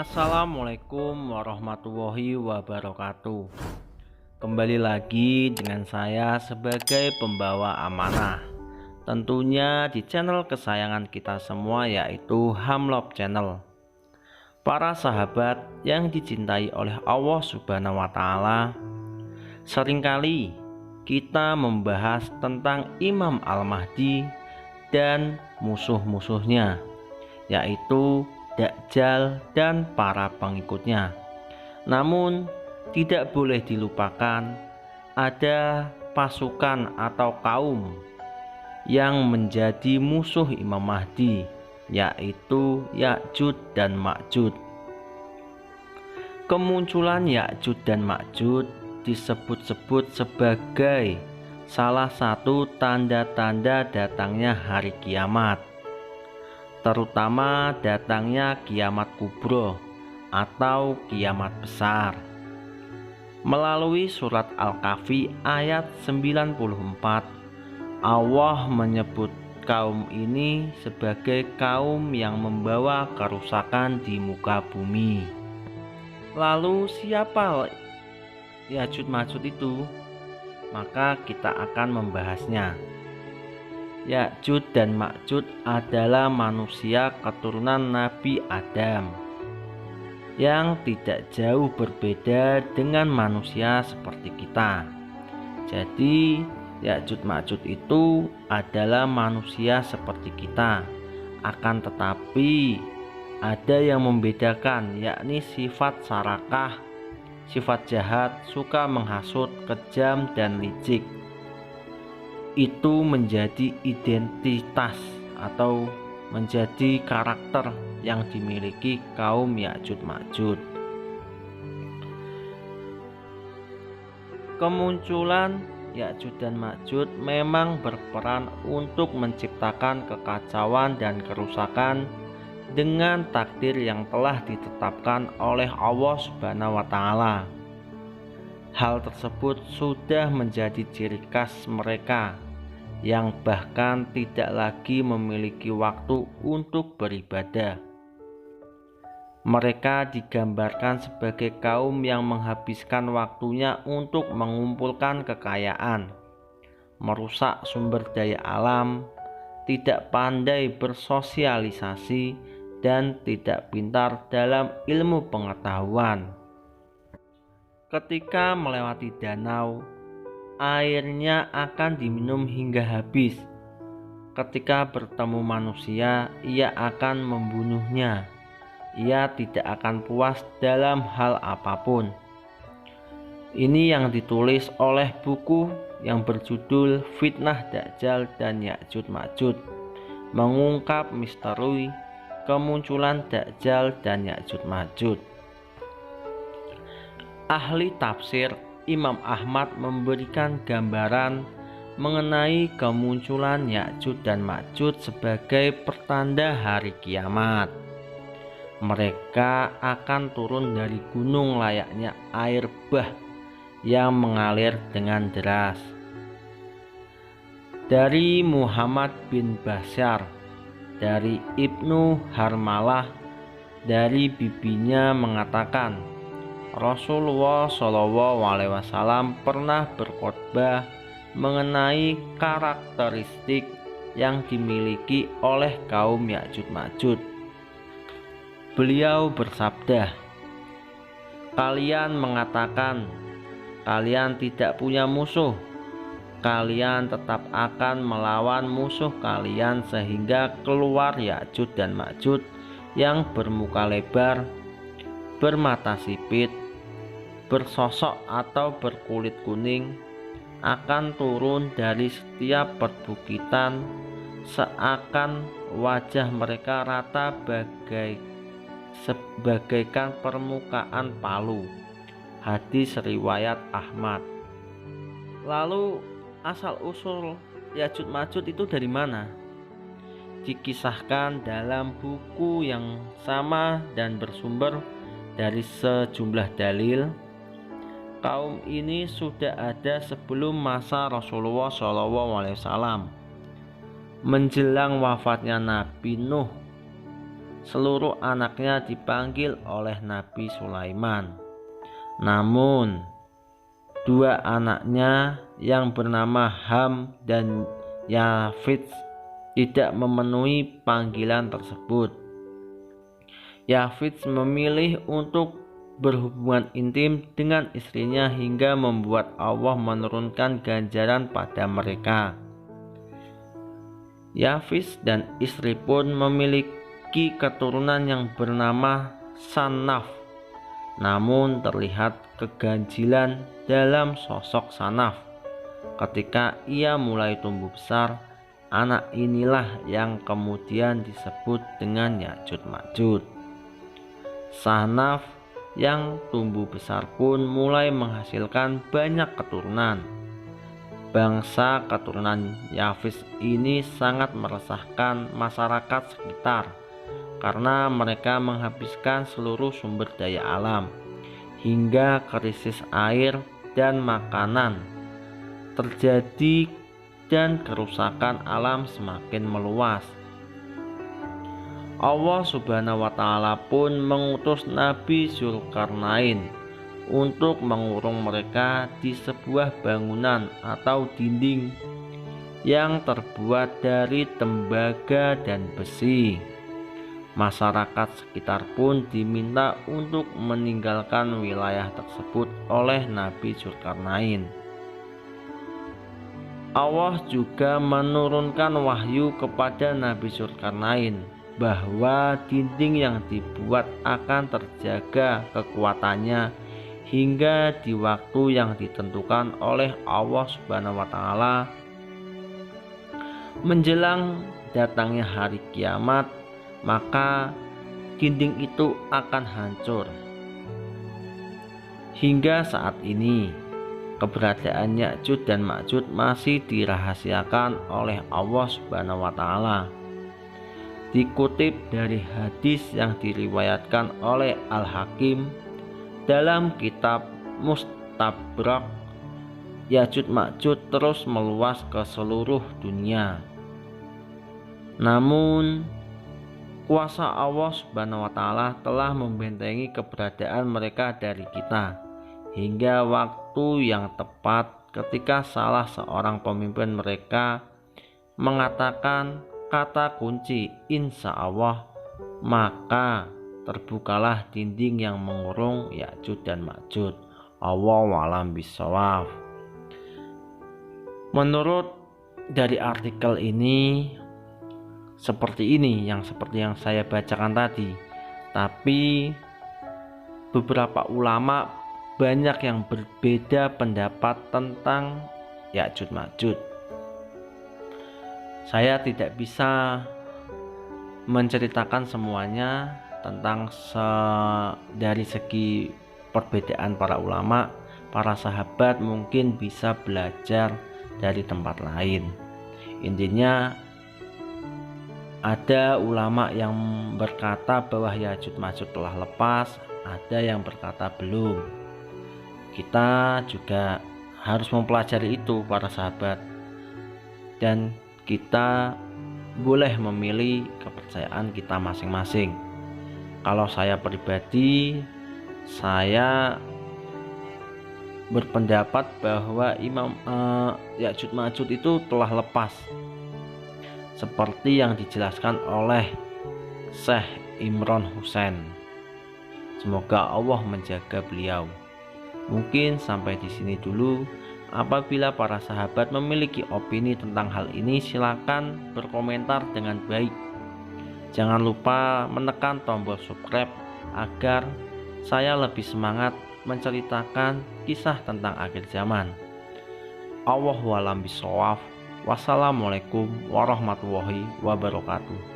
Assalamualaikum warahmatullahi wabarakatuh. Kembali lagi dengan saya sebagai pembawa amanah, tentunya di channel kesayangan kita semua, yaitu Hamlob Channel. Para sahabat yang dicintai oleh Allah Subhanahu wa Ta'ala, seringkali kita membahas tentang Imam Al-Mahdi dan musuh-musuhnya, yaitu Dajjal dan para pengikutnya. Namun tidak boleh dilupakan ada pasukan atau kaum yang menjadi musuh Imam Mahdi, yaitu Ya'juj dan Ma'juj. Kemunculan Ya'juj dan Ma'juj disebut-sebut sebagai salah satu tanda-tanda datangnya hari kiamat, terutama datangnya kiamat kubro atau kiamat besar. Melalui surat Al-Kahfi ayat 94, Allah menyebut kaum ini sebagai kaum yang membawa kerusakan di muka bumi. Lalu siapa Ya'juj Ma'juj itu? Maka kita akan membahasnya. Ya'juj dan Ma'juj adalah manusia keturunan Nabi Adam yang tidak jauh berbeda dengan manusia seperti kita. Jadi Ya'juj Ma'juj itu adalah manusia seperti kita, akan tetapi ada yang membedakan, yakni sifat sarakah, sifat jahat, suka menghasut, kejam dan licik. Itu menjadi identitas atau menjadi karakter yang dimiliki kaum Ya'juj Ma'juj. Kemunculan Ya'juj dan Ma'juj memang berperan untuk menciptakan kekacauan dan kerusakan dengan takdir yang telah ditetapkan oleh Allah Subhanahu wa Ta'ala. Hal tersebut sudah menjadi ciri khas mereka yang bahkan tidak lagi memiliki waktu untuk beribadah. Mereka digambarkan sebagai kaum yang menghabiskan waktunya untuk mengumpulkan kekayaan, merusak sumber daya alam, tidak pandai bersosialisasi, dan tidak pintar dalam ilmu pengetahuan. Ketika melewati danau, airnya akan diminum hingga habis. Ketika bertemu manusia, ia akan membunuhnya. Ia tidak akan puas dalam hal apapun. Ini yang ditulis oleh buku yang berjudul Fitnah Dajjal dan Ya'juj Ma'juj, mengungkap misteri kemunculan Dajjal dan Ya'juj Ma'juj. Ahli tafsir Imam Ahmad memberikan gambaran mengenai kemunculan Ya'juj dan Ma'juj sebagai pertanda hari kiamat. Mereka akan turun dari gunung layaknya air bah yang mengalir dengan deras. Dari Muhammad bin Bashar, dari Ibnu Harmalah, dari bibinya mengatakan, Rasulullah SAW pernah berkhotbah mengenai karakteristik yang dimiliki oleh kaum Ya'juj Ma'juj. Beliau bersabda, kalian mengatakan kalian tidak punya musuh, kalian tetap akan melawan musuh kalian sehingga keluar Ya'juj dan Ma'juj yang bermuka lebar, bermata sipit, bersosok atau berkulit kuning, akan turun dari setiap perbukitan, seakan wajah mereka rata sebagaikan permukaan palu. Hadis riwayat Ahmad. Lalu asal usul Ya'juj Ma'juj itu dari mana? Dikisahkan dalam buku yang sama dan bersumber dari sejumlah dalil. Kaum ini sudah ada sebelum masa Rasulullah SAW. Menjelang wafatnya Nabi Nuh, seluruh anaknya dipanggil oleh Nabi Sulaiman. Namun, dua anaknya yang bernama Ham dan Yafits tidak memenuhi panggilan tersebut. Yafits memilih untuk berhubungan intim dengan istrinya hingga membuat Allah menurunkan ganjaran pada mereka. Yafits dan istri pun memiliki keturunan yang bernama Sanaf. Namun terlihat keganjilan dalam sosok Sanaf. Ketika ia mulai tumbuh besar, anak inilah yang kemudian disebut dengan Ya'juj Ma'juj. Sanaf yang tumbuh besar pun mulai menghasilkan banyak keturunan. Bangsa keturunan Yafits ini sangat meresahkan masyarakat sekitar karena mereka menghabiskan seluruh sumber daya alam hingga krisis air dan makanan terjadi dan kerusakan alam semakin meluas. Allah Subhanahu wa Ta'ala pun mengutus Nabi Zulkarnain untuk mengurung mereka di sebuah bangunan atau dinding yang terbuat dari tembaga dan besi. Masyarakat sekitar pun diminta untuk meninggalkan wilayah tersebut oleh Nabi Zulkarnain. Allah juga menurunkan wahyu kepada Nabi Zulkarnain bahwa dinding yang dibuat akan terjaga kekuatannya hingga di waktu yang ditentukan oleh Allah Subhanahu wa Ta'ala. Menjelang datangnya hari kiamat, maka dinding itu akan hancur. Hingga saat ini, keberadaan Ya'juj dan Ma'juj masih dirahasiakan oleh Allah Subhanahu wa Ta'ala. Dikutip dari hadis yang diriwayatkan oleh Al-Hakim dalam kitab Mustabrak, Ya'juj Ma'juj terus meluas ke seluruh dunia. Namun, kuasa Allah Subhanahu wa Ta'ala telah membentengi keberadaan mereka dari kita hingga waktu yang tepat ketika salah seorang pemimpin mereka mengatakan kata kunci insya Allah, maka terbukalah dinding yang mengurung Ya'juj dan Ma'juj. Allahu a'lam bishawab. Menurut dari artikel ini seperti yang saya bacakan tadi, tapi beberapa ulama banyak yang berbeda pendapat tentang Ya'juj Ma'juj. Saya tidak bisa menceritakan semuanya tentang dari segi perbedaan para ulama. Para sahabat mungkin bisa belajar dari tempat lain. Intinya, ada ulama yang berkata bahwa Ya'juj Ma'juj telah lepas, ada yang berkata belum. Kita juga harus mempelajari itu para sahabat, dan kita boleh memilih kepercayaan kita masing-masing. Kalau saya pribadi, saya berpendapat bahwa Ya'juj Ma'juj itu telah lepas, seperti yang dijelaskan oleh Syekh Imran Husain. Semoga Allah menjaga beliau. Mungkin sampai di sini dulu. Apabila para sahabat memiliki opini tentang hal ini, silakan berkomentar dengan baik. Jangan lupa menekan tombol subscribe agar saya lebih semangat menceritakan kisah tentang akhir zaman. Allahu a'lam bishawab. Wassalamualaikum warahmatullahi wabarakatuh.